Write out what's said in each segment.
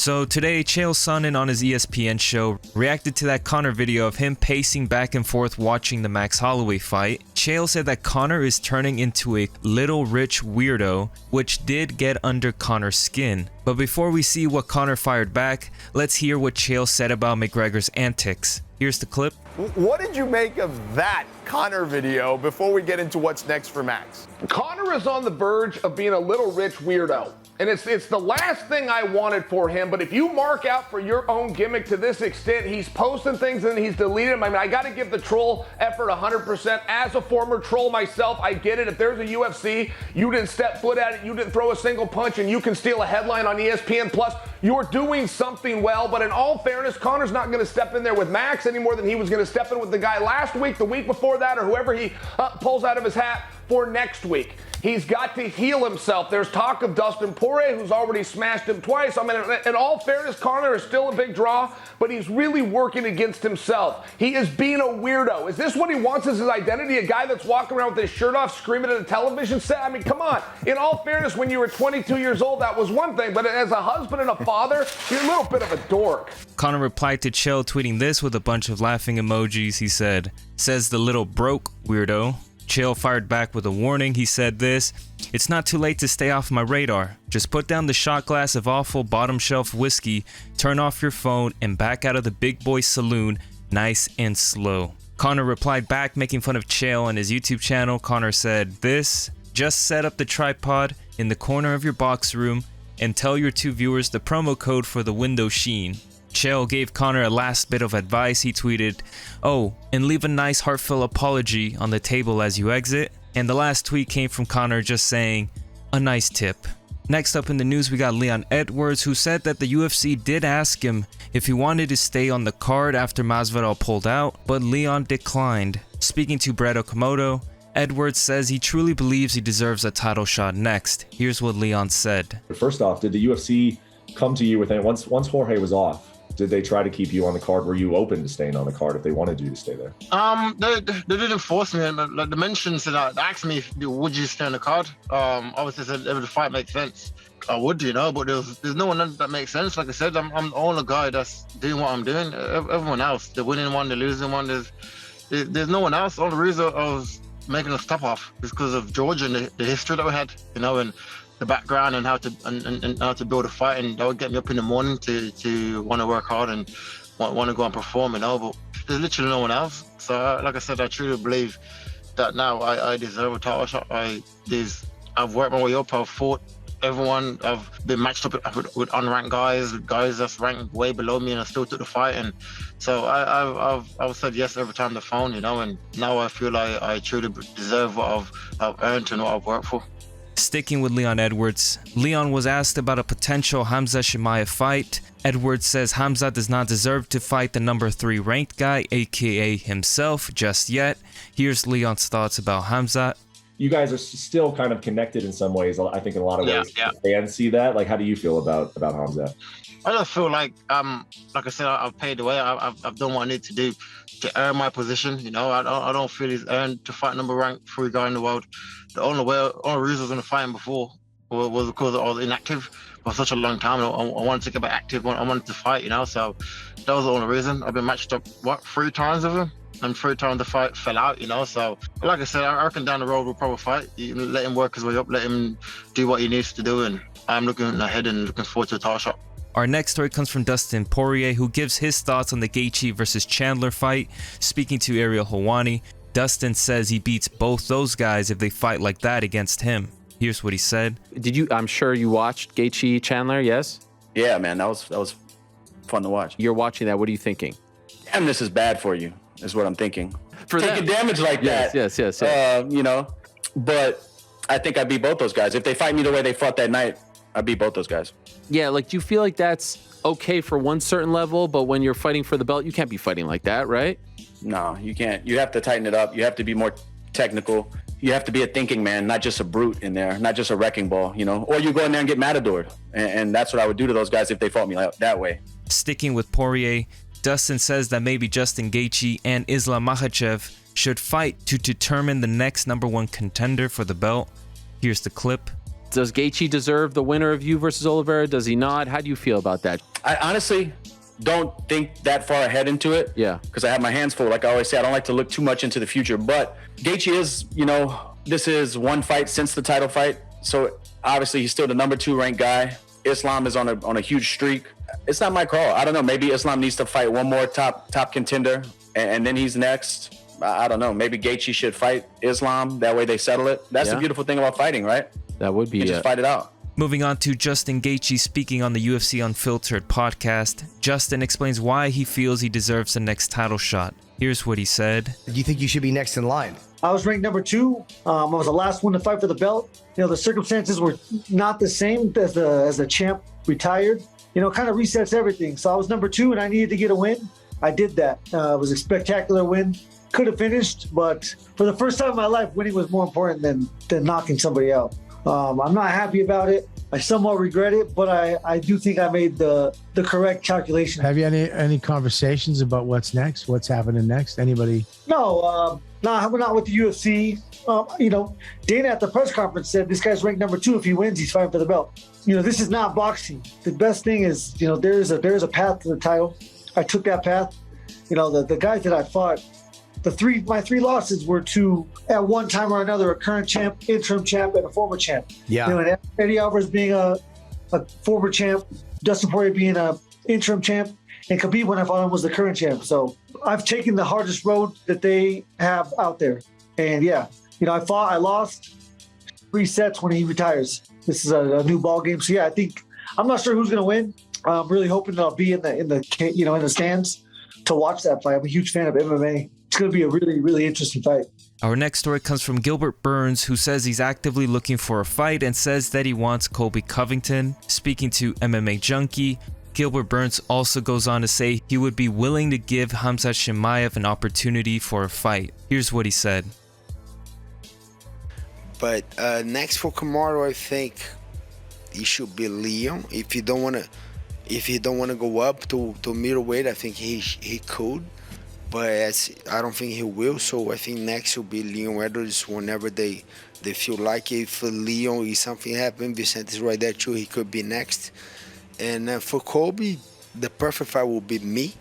So today, Chael Sonnen on his ESPN show reacted to that Conor video of him pacing back and forth watching the Max Holloway fight. Chael said that Conor is turning into a little rich weirdo, which did get under Conor's skin. But before we see what Conor fired back, let's hear what Chael said about McGregor's antics. Here's the clip. What did you make of that Conor video before we get into what's next for Max? Conor is on the verge of being a little rich weirdo. And it's the last thing I wanted for him, but if you mark out for your own gimmick to this extent, he's posting things and he's deleting them. I mean, I got to give the troll effort 100%. As a former troll myself, I get it. If there's a UFC, you didn't step foot at it, you didn't throw a single punch, and you can steal a headline on ESPN+, you're doing something well. But in all fairness, Conor's not going to step in there with Max any more than he was going to step in with the guy last week, the week before that, or whoever he pulls out of his hat for next week. He's got to heal himself. There's talk of Dustin Poirier, who's already smashed him twice. I mean, in all fairness, Conor is still a big draw, but he's really working against himself. He is being a weirdo. Is this what he wants as his identity? A guy that's walking around with his shirt off, screaming at a television set? I mean, come on. In all fairness, when you were 22 years old, that was one thing, but as a husband and a father, you're a little bit of a dork. Conor replied to Chael tweeting this with a bunch of laughing emojis. He says the little broke weirdo. Chael fired back with a warning. He said this: "It's not too late to stay off my radar. Just put down the shot glass of awful bottom shelf whiskey, turn off your phone, and back out of the big boy saloon nice and slow." Conor replied back, making fun of Chael on his YouTube channel. Conor said this: "Just set up the tripod in the corner of your box room and tell your two viewers the promo code for the window sheen." Chael gave Conor a last bit of advice. He tweeted, "Oh, and leave a nice heartfelt apology on the table as you exit." And the last tweet came from Conor just saying, "A nice tip." Next up in the news, we got Leon Edwards, who said that the UFC did ask him if he wanted to stay on the card after Masvidal pulled out, but Leon declined. Speaking to Brett Okamoto, Edwards says he truly believes he deserves a title shot next. Here's what Leon said. First off, did the UFC come to you with it once Jorge was off? Did they try to keep you on the card? Were you open to staying on the card if they wanted you to stay there? They didn't force me. Like the mentions that asked me, would you stay on the card? Obviously, said if the fight makes sense, I would, you know. But there's no one that makes sense. Like I said, I'm the only guy that's doing what I'm doing. Everyone else, the winning one, the losing one, there's no one else. The only reason I was making a stop off is because of Georgia and the history that we had, you know, and the background and how to build a fight, and that would get me up in the morning to want to work hard and want to go and perform, you know. But there's literally no one else. So like I said, I truly believe that now I deserve a title shot. I've worked my way up. I've fought everyone. I've been matched up with unranked guys that's ranked way below me, and I still took the fight. And so I've said yes every time on the phone, you know. And now I feel like I truly deserve what I've earned and what I've worked for. Sticking with Leon Edwards, Leon was asked about a potential Khamzat-Chimaev fight. Edwards says Khamzat does not deserve to fight the number 3 ranked guy, aka himself, just yet. Here's Leon's thoughts about Khamzat. You guys are still kind of connected in some ways. I think in a lot of ways, yeah. Fans see that. Like, how do you feel about Khamzat? I just feel like I said, I've paid the way. I've done what I need to do to earn my position. You know, I don't feel he's earned to fight number ranked 3 guy in the world. The only reason I was going to fight him before was because I was inactive for such a long time. I wanted to get back active. I wanted to fight, you know. So that was the only reason. I've been matched up 3 times with him, and 3 times the fight fell out, you know. So like I said, I reckon down the road we'll probably fight. You let him work his way up, let him do what he needs to do, and I'm looking ahead and looking forward to a title shot. Our next story comes from Dustin Poirier, who gives his thoughts on the Gaethje versus Chandler fight. Speaking to Ariel Helwani, Dustin says he beats both those guys if they fight like that against him. Here's what he said. I'm sure you watched Gaethje Chandler, yes? Yeah, man, that was fun to watch. You're watching that. What are you thinking? Damn, this is bad for you, is what I'm thinking. For taking damage like that. Yes. You know, but I think I beat both those guys. If they fight me the way they fought that night, I beat both those guys. Yeah, like, do you feel like that's okay for one certain level, but when you're fighting for the belt, you can't be fighting like that, right? No, you can't. You have to tighten it up. You have to be more technical. You have to be a thinking man, not just a brute in there, not just a wrecking ball, you know, or you go in there and get matadored. And that's what I would do to those guys if they fought me that way. Sticking with Poirier, Dustin says that maybe Justin Gaethje and Islam Makhachev should fight to determine the next #1 contender for the belt. Here's the clip. Does Gaethje deserve the winner of you versus Oliveira? Does he not? How do you feel about that? I honestly don't think that far ahead into it. Yeah. Because I have my hands full. Like I always say, I don't like to look too much into the future. But Gaethje is, this is one fight since the title fight. So obviously he's still the number 2 ranked guy. Islam is on a huge streak. It's not my call. I don't know. Maybe Islam needs to fight one more top contender, and then he's next. I don't know. Maybe Gaethje should fight Islam. That way they settle it. That's the beautiful thing about fighting, right? That would be you just fight it out. Moving on to Justin Gaethje speaking on the UFC Unfiltered podcast. Justin explains why he feels he deserves the next title shot. Here's what he said. Do you think you should be next in line? I was ranked number 2. I was the last one to fight for the belt. The circumstances were not the same as the champ retired. Kind of resets everything. So I was number 2 and I needed to get a win. I did that. It was a spectacular win. Could have finished, but for the first time in my life, winning was more important than knocking somebody out. I'm not happy about it. I somewhat regret it, but I do think I made the correct calculation. Have you any conversations about what's next? What's happening next? Anybody? No, we're not with the UFC. Dana at the press conference said this guy's ranked number 2. If he wins, he's fighting for the belt. This is not boxing. The best thing is, there's a path to the title. I took that path. The guys that I fought, my 3 losses were to, at one time or another, a current champ, interim champ, and a former champ. Yeah. And Eddie Alvarez being a former champ, Dustin Poirier being a interim champ, and Khabib, when I fought him, was the current champ. So I've taken the hardest road that they have out there. And I lost 3 sets when he retires. This is a new ball game. So I'm not sure who's going to win. I'm really hoping that I'll be in the stands to watch that fight. I'm a huge fan of MMA. It's going to be a really, really interesting fight. Our next story comes from Gilbert Burns, who says he's actively looking for a fight and says that he wants Colby Covington. Speaking to MMA Junkie, Gilbert Burns also goes on to say he would be willing to give Khamzat Chimaev an opportunity for a fight. Here's what he said. But next for Conor, I think he should be Leon. If he don't want to go up to middleweight, I think he could. But I don't think he will. So I think next will be Leon Edwards whenever they feel like. If Leon, if something happens, Vicente is right there too. He could be next. And for Colby, the perfect fight will be me.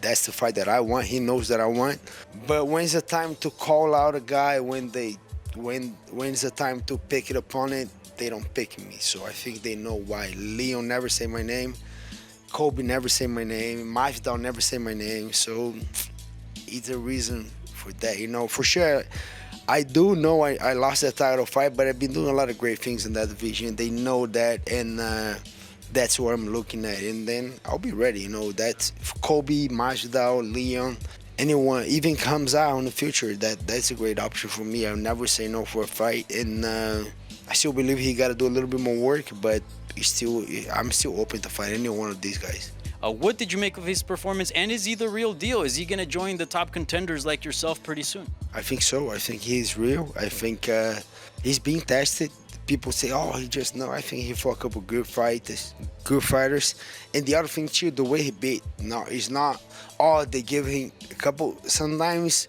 That's the fight that I want. He knows that I want. But when's the time to call out a guy? When's the time to pick an opponent? They don't pick me. So I think they know why. Leon never say my name. Colby never say my name. Masvidal never say my name. So it's a reason for that. For sure, I do know I lost that title fight, but I've been doing a lot of great things in that division. They know that, and that's what I'm looking at. And then I'll be ready. That's Colby, Masvidal, Leon, anyone, even Khamzat in the future. That's a great option for me. I'll never say no for a fight. And I still believe he got to do a little bit more work, but I'm still open to fight any one of these guys. What did you make of his performance, and is he the real deal? Is he going to join the top contenders like yourself pretty soon? I think so. I think he's real. I think he's being tested. People say, he just no. I think he fought a couple good fighters. And the other thing too, the way he beat. No, it's not. They give him a couple. Sometimes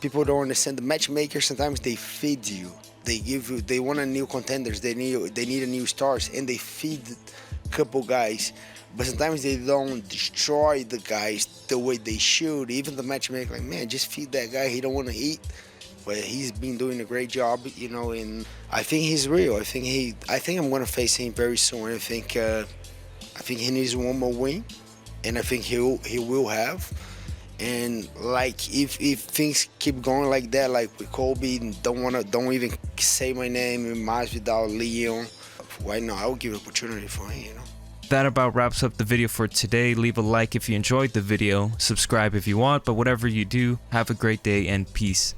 people don't understand the matchmakers. Sometimes they feed you. They want a new contenders. They need a new stars, and they feed a couple guys. But sometimes they don't destroy the guys the way they should. Even the matchmaker, just feed that guy. He don't want to eat, but he's been doing a great job, And I think he's real. I think I'm gonna face him very soon. I think he needs one more win, and I think he will have. And if things keep going like that, like with Colby, don't even say my name, Masvidal, Leon, why not? I will give an opportunity for him, That about wraps up the video for today. Leave a like if you enjoyed the video, subscribe if you want, but whatever you do, have a great day and peace.